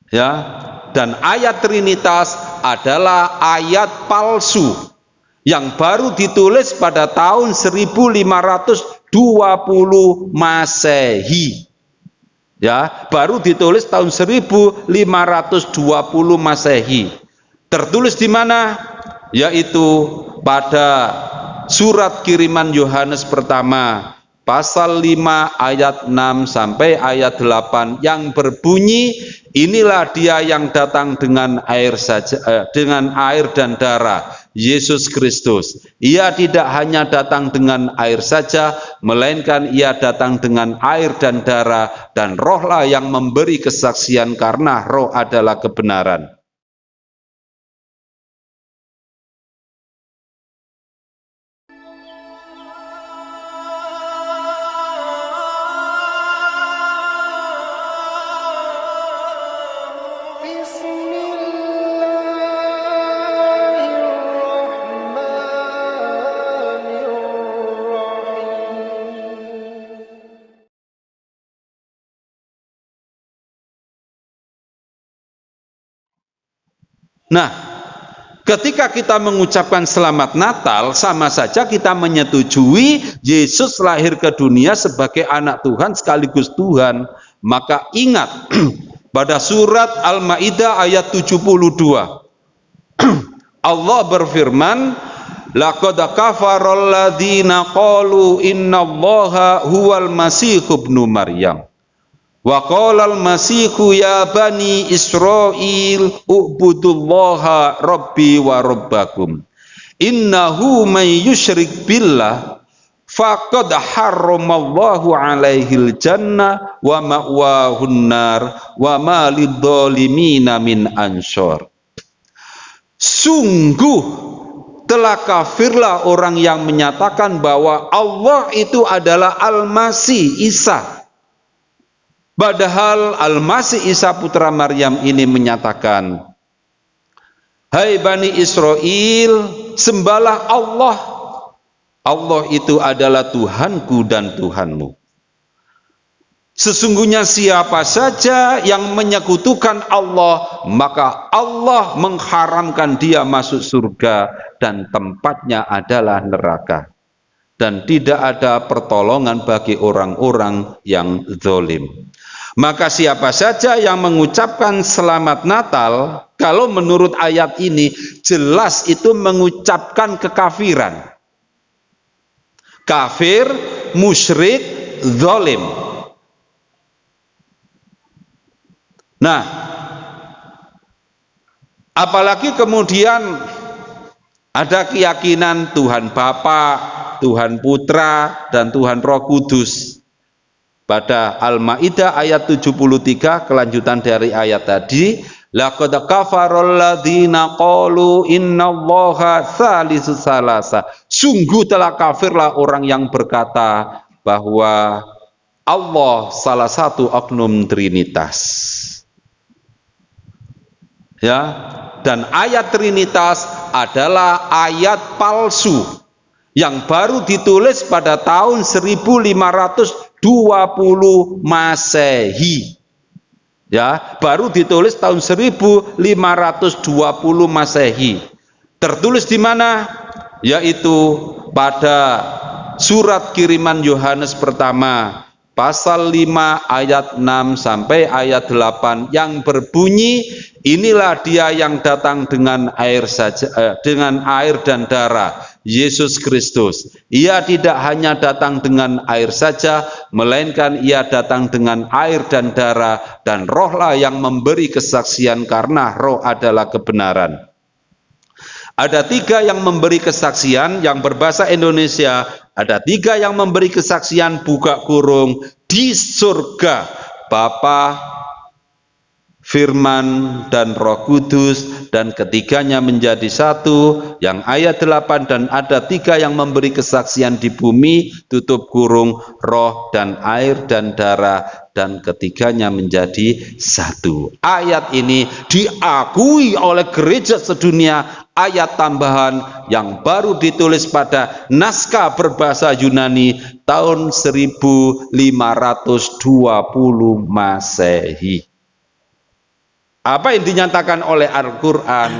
Ya, dan ayat Trinitas adalah ayat palsu yang baru ditulis pada tahun 1520 Masehi. Ya, baru ditulis tahun 1520 Masehi. Tertulis di mana? Yaitu pada surat kiriman Yohanes pertama pasal 5 ayat 6 sampai ayat 8 yang berbunyi, inilah dia yang datang dengan air dan darah, Yesus Kristus. Ia tidak hanya datang dengan air saja, melainkan ia datang dengan air dan darah, dan rohlah yang memberi kesaksian, karena roh adalah kebenaran. Nah, ketika kita mengucapkan selamat Natal, sama saja kita menyetujui Yesus lahir ke dunia sebagai anak Tuhan sekaligus Tuhan. Maka ingat pada surat Al-Maidah ayat 72 Allah berfirman, laqad kafaral ladzina qalu innallaha huwal masih ibnu Maryam. Wa qala al-masihu ya bani Israil ubudullaha rabbi wa rabbakum innahu may yusyrik billah faqad harramallahu alaihil jannah wa ma'wahun nar wa ma lidzalimina min ansor. Sungguh telah kafirlah orang yang menyatakan bahwa Allah itu adalah Al-Masih Isa. Padahal Al-Masih Isa putra Maryam ini menyatakan, hai Bani Israel, sembahlah Allah. Allah itu adalah Tuhanku dan Tuhanmu. Sesungguhnya siapa saja yang menyekutukan Allah, maka Allah mengharamkan dia masuk surga dan tempatnya adalah neraka. Dan tidak ada pertolongan bagi orang-orang yang zalim. Maka siapa saja yang mengucapkan selamat Natal, kalau menurut ayat ini jelas itu mengucapkan kekafiran. Kafir, musyrik, zalim. Nah, apalagi kemudian ada keyakinan Tuhan Bapa, Tuhan Putra, dan Tuhan Roh Kudus. Pada Al-Maidah ayat 73, kelanjutan dari ayat tadi, laqad kafarul ladzina qalu innallaha tsalitsu tsalasa. Sungguh telah kafirlah orang yang berkata bahwa Allah salah satu oknum Trinitas. Ya, dan ayat Trinitas adalah ayat palsu yang baru ditulis pada tahun 1520 Masehi. Ya, baru ditulis tahun 1520 Masehi. Tertulis di mana? Yaitu pada surat kiriman Yohanes pertama pasal 5 ayat 6 sampai ayat 8 yang berbunyi, inilah dia yang datang dengan air dan darah, Yesus Kristus. Ia tidak hanya datang dengan air saja, melainkan ia datang dengan air dan darah, dan rohlah yang memberi kesaksian, karena roh adalah kebenaran. Ada 3 yang memberi kesaksian yang berbahasa Indonesia, ada 3 yang memberi kesaksian buka kurung di surga, Bapa, Firman, dan Roh Kudus, dan ketiganya menjadi satu, yang ayat 8, dan ada 3 yang memberi kesaksian di bumi, tutup kurung, roh dan air dan darah, dan ketiganya menjadi satu. Ayat ini diakui oleh gereja sedunia, ayat tambahan yang baru ditulis pada naskah berbahasa Yunani tahun 1520 Masehi. Apa yang dinyatakan oleh Al-Quran